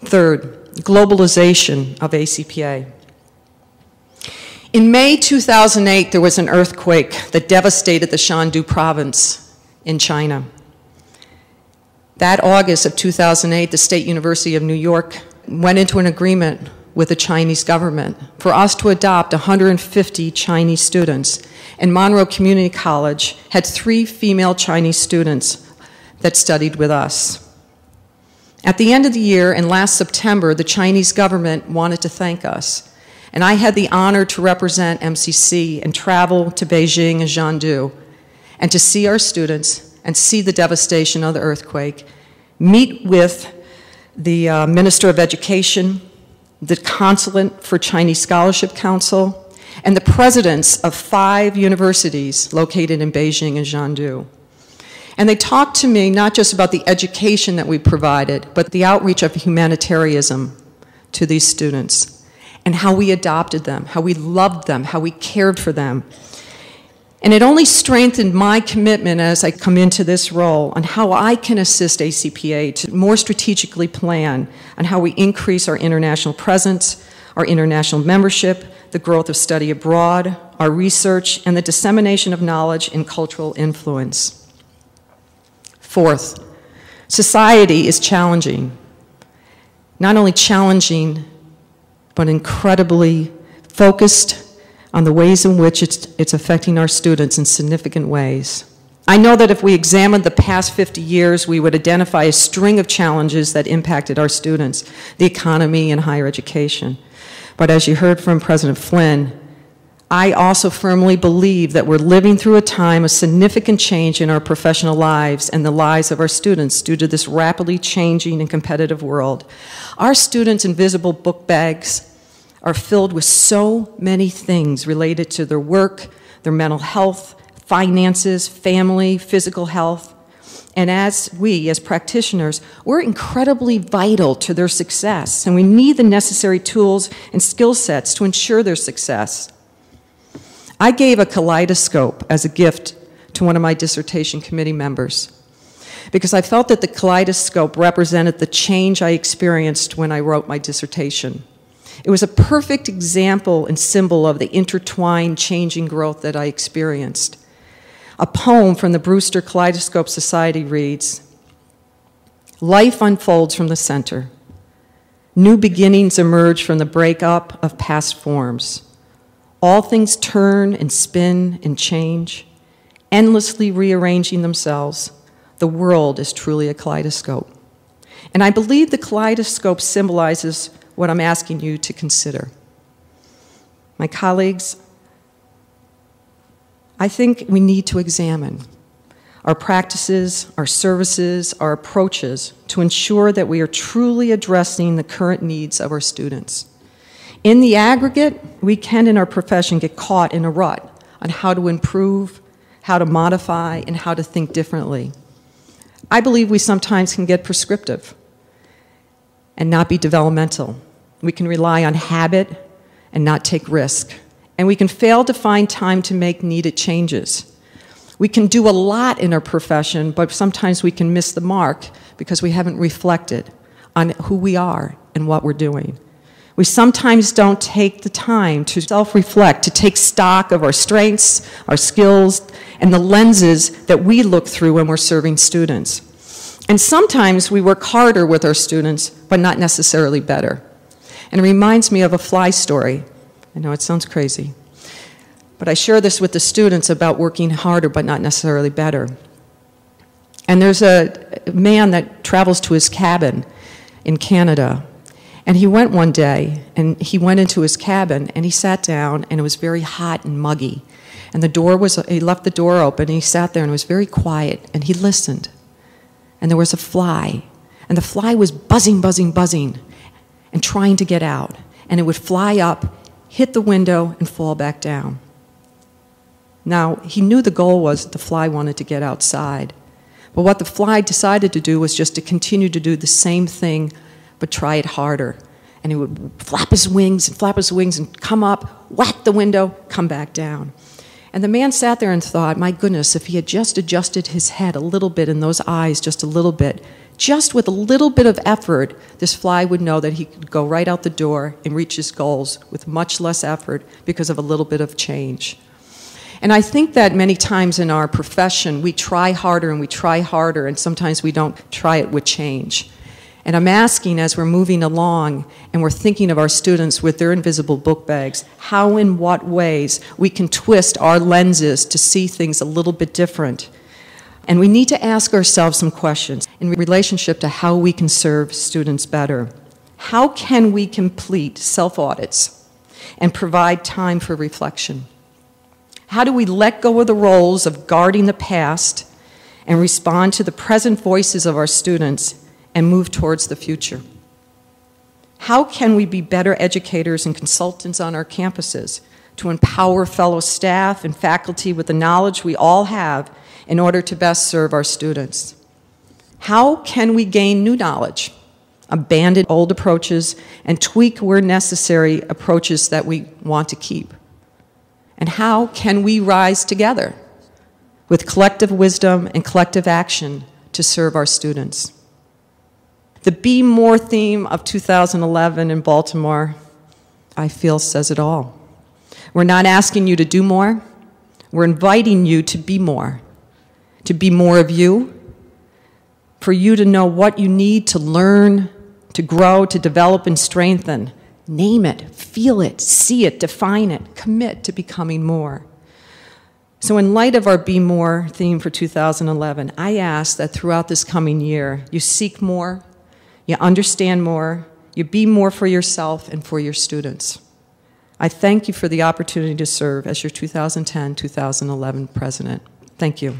Third, globalization of ACPA. In May 2008, there was an earthquake that devastated the Shandong province in China. That August of 2008, the State University of New York went into an agreement with the Chinese government for us to adopt 150 Chinese students. And Monroe Community College had 3 female Chinese students that studied with us. At the end of the year, and last September, the Chinese government wanted to thank us. And I had the honor to represent MCC and travel to Beijing and Zhengzhou and to see our students and see the devastation of the earthquake, meet with the Minister of Education, the Consulate for Chinese Scholarship Council, and the presidents of 5 universities located in Beijing and Zhengzhou. And they talked to me not just about the education that we provided, but the outreach of humanitarianism to these students, and how we adopted them, how we loved them, how we cared for them. And it only strengthened my commitment as I come into this role on how I can assist ACPA to more strategically plan on how we increase our international presence, our international membership, the growth of study abroad, our research, and the dissemination of knowledge and cultural influence. Fourth, society is challenging. Not only challenging, but incredibly focused on the ways in which it's affecting our students in significant ways. I know that if we examined the past 50 years, we would identify a string of challenges that impacted our students, the economy, and higher education. But as you heard from President Flynn, I also firmly believe that we're living through a time of significant change in our professional lives and the lives of our students due to this rapidly changing and competitive world. Our students' invisible book bags are filled with so many things related to their work, their mental health, finances, family, physical health. And as practitioners, we're incredibly vital to their success, and we need the necessary tools and skill sets to ensure their success. I gave a kaleidoscope as a gift to one of my dissertation committee members because I felt that the kaleidoscope represented the change I experienced when I wrote my dissertation. It was a perfect example and symbol of the intertwined changing growth that I experienced. A poem from the Brewster Kaleidoscope Society reads, "Life unfolds from the center. New beginnings emerge from the breakup of past forms. All things turn and spin and change, endlessly rearranging themselves. The world is truly a kaleidoscope." And I believe the kaleidoscope symbolizes what I'm asking you to consider. My colleagues, I think we need to examine our practices, our services, our approaches to ensure that we are truly addressing the current needs of our students. In the aggregate, we can in our profession get caught in a rut on how to improve, how to modify, and how to think differently. I believe we sometimes can get prescriptive and not be developmental. We can rely on habit and not take risk. And we can fail to find time to make needed changes. We can do a lot in our profession, but sometimes we can miss the mark because we haven't reflected on who we are and what we're doing. We sometimes don't take the time to self-reflect, to take stock of our strengths, our skills, and the lenses that we look through when we're serving students. And sometimes we work harder with our students, but not necessarily better. And it reminds me of a fly story. I know it sounds crazy, but I share this with the students about working harder, but not necessarily better. And there's a man that travels to his cabin in Canada. And he went one day, and he went into his cabin, and he sat down, and it was very hot and muggy. And he left the door open, and he sat there, and it was very quiet, and he listened. And there was a fly, and the fly was buzzing, buzzing, buzzing, and trying to get out. And it would fly up, hit the window, and fall back down. Now, he knew the goal was the fly wanted to get outside. But what the fly decided to do was just to continue to do the same thing, but try it harder. And he would flap his wings and come up, whack the window, come back down. And the man sat there and thought, my goodness, if he had just adjusted his head a little bit and those eyes just a little bit, just with a little bit of effort, this fly would know that he could go right out the door and reach his goals with much less effort because of a little bit of change. And I think that many times in our profession, we try harder and we try harder, and sometimes we don't try it with change. And I'm asking, as we're moving along and we're thinking of our students with their invisible book bags, how in what ways we can twist our lenses to see things a little bit different. And we need to ask ourselves some questions in relationship to how we can serve students better. How can we complete self-audits and provide time for reflection? How do we let go of the roles of guarding the past and respond to the present voices of our students and move towards the future? How can we be better educators and consultants on our campuses to empower fellow staff and faculty with the knowledge we all have in order to best serve our students? How can we gain new knowledge, abandon old approaches, and tweak where necessary approaches that we want to keep? And how can we rise together with collective wisdom and collective action to serve our students? The Be More theme of 2011 in Baltimore, I feel, says it all. We're not asking you to do more. We're inviting you to be more of you, for you to know what you need to learn, to grow, to develop, and strengthen. Name it, feel it, see it, define it, commit to becoming more. So in light of our Be More theme for 2011, I ask that throughout this coming year, you seek more, you understand more, you be more for yourself and for your students. I thank you for the opportunity to serve as your 2010-2011 president. Thank you.